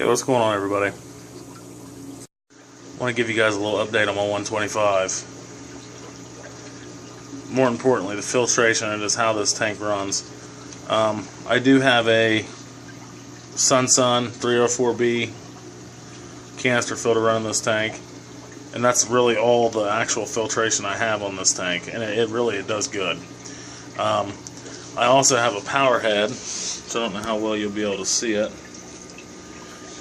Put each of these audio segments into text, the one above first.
Hey, what's going on, everybody? I want to give you guys a little update on my 125. More importantly, the filtration and just how this tank runs. I do have a Sun 304B canister filter running this tank, and that's really all the actual filtration I have on this tank, and it really does good. I also have a power head, so I don't know how well you'll be able to see it.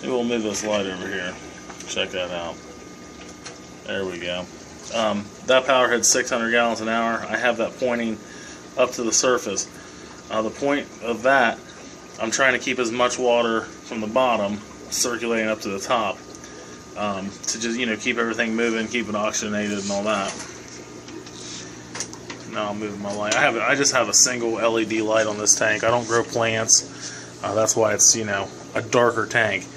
Maybe we'll move this light over here. Check that out. There we go. That power head's 600 gallons an hour. I have that pointing up to the surface. The point of that, I'm trying to keep as much water from the bottom circulating up to the top, to just, keep everything moving, keep it oxygenated and all that. Now I'm moving my light. I just have a single LED light on this tank. I don't grow plants. That's why it's, a darker tank.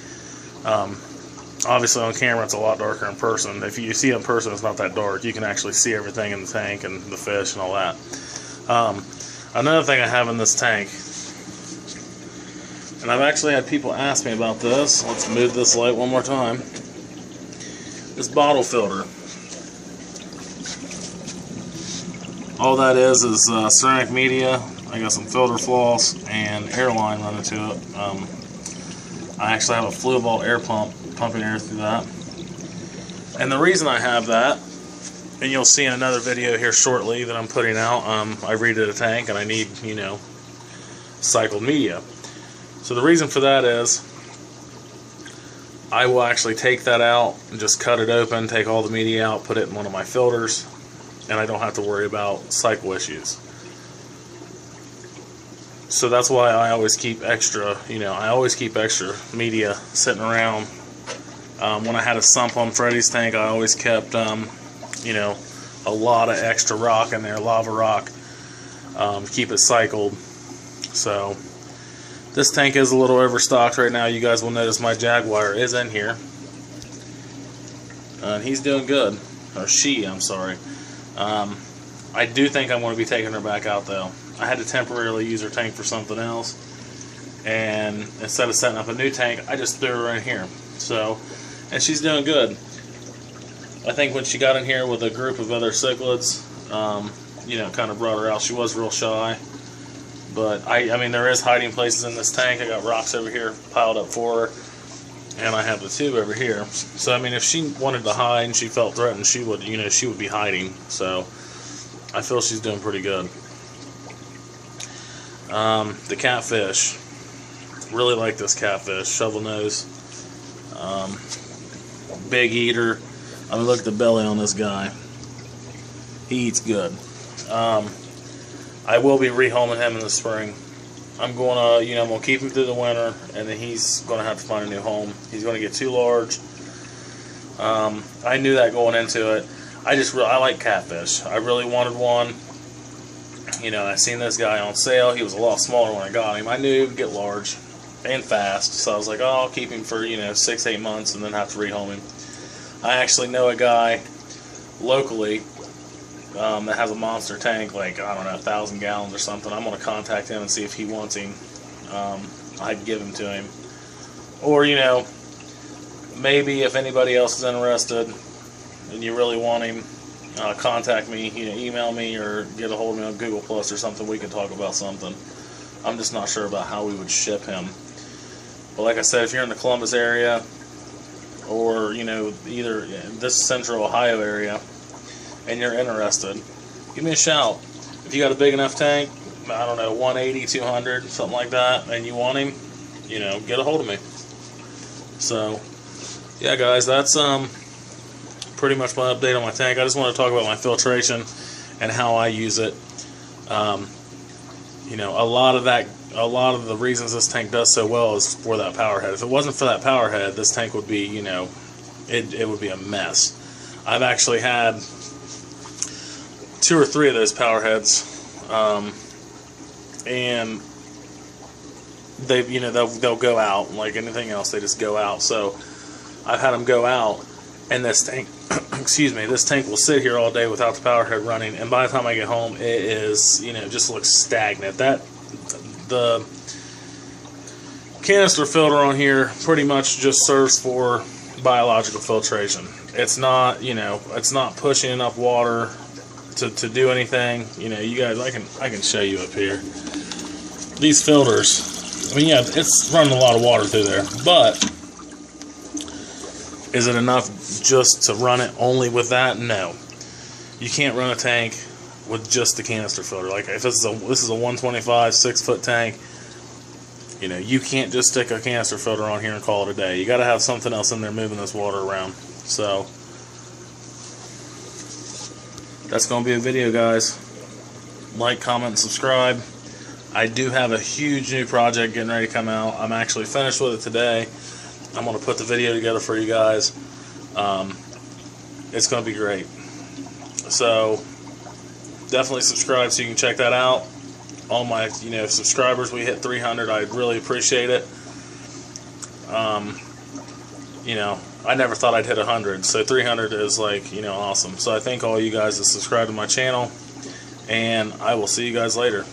Obviously on camera it's a lot darker in person. If you see it in person, it's not that dark. You can actually see everything in the tank and the fish and all that. Another thing I have in this tank, and I've actually had people ask me about this. Let's move this light one more time. This bottle filter. All that is ceramic media. I got some filter floss and airline running to it. I actually have a Fluval air pump pumping air through that. And the reason I have that, and you'll see in another video here shortly that I'm putting out, I redid a tank and I need, cycled media. So the reason for that is I will actually take that out and just cut it open, take all the media out, put it in one of my filters, and I don't have to worry about cycle issues. So that's why I always keep extra, media sitting around. When I had a sump on Freddy's tank, I always kept, a lot of extra rock in there, lava rock, to keep it cycled. So this tank is a little overstocked right now. You guys will notice my Jaguar is in here, and he's doing good. Or she, I'm sorry. I do think I'm going to be taking her back out though. I had to temporarily use her tank for something else, and instead of setting up a new tank, I just threw her in here. So, and she's doing good. I think when she got in here with a group of other cichlids, kind of brought her out. She was real shy, but I mean, there is hiding places in this tank. I got rocks over here piled up for her, and I have the tube over here. So I mean, if she wanted to hide and she felt threatened, she would, she would be hiding. So I feel she's doing pretty good. The catfish, really like this catfish, shovel nose, big eater. I mean, look at the belly on this guy. He eats good. I will be rehoming him in the spring. I'm going to, I'm going to keep him through the winter, and then he's going to have to find a new home. He's going to get too large. I knew that going into it. I like catfish. I really wanted one. I seen this guy on sale. He was a lot smaller when I got him. I knew he would get large and fast, so I was like, oh, I'll keep him for 6-8 months and then have to rehome him. I actually know a guy locally that has a monster tank, like, I don't know, 1,000 gallons or something. I'm going to contact him and see if he wants him. I'd give him to him. Or, maybe if anybody else is interested and you really want him, contact me, email me or get a hold of me on Google Plus or something. We can talk about something. I'm just not sure about how we would ship him. But like I said, if you're in the Columbus area or, either this central Ohio area and you're interested, give me a shout. If you got a big enough tank, I don't know, 180, 200, something like that, and you want him, get a hold of me. So, yeah, guys, that's pretty much my update on my tank. I just want to talk about my filtration and how I use it. A lot of the reasons this tank does so well is for that power head. If it wasn't for that power head, this tank would be, it would be a mess. I've actually had 2 or 3 of those power heads, and they've, they'll go out like anything else. They just go out. So I've had them go out, and this tank, this tank will sit here all day without the power head running, and by the time I get home, it is, just looks stagnant. The canister filter on here pretty much just serves for biological filtration. It's not, you know, it's not pushing enough water to do anything. You know, you guys, I can show you up here. These filters, I mean, yeah, it's running a lot of water through there, but is it enough just to run it only with that? No. You can't run a tank with just the canister filter. Like if this is a 125 6-foot tank, you know, you can't just stick a canister filter on here and call it a day. You got to have something else in there moving this water around. So that's going to be a video, guys. Like, comment, and subscribe. I do have a huge new project getting ready to come out. I'm actually finished with it today. I'm going to put the video together for you guys. It's going to be great. So definitely subscribe so you can check that out. All my, you know, subscribers, we hit 300. I'd really appreciate it. You know, I never thought I'd hit 100, so 300 is, like, you know, awesome. So I thank all you guys that subscribe to my channel, and I will see you guys later.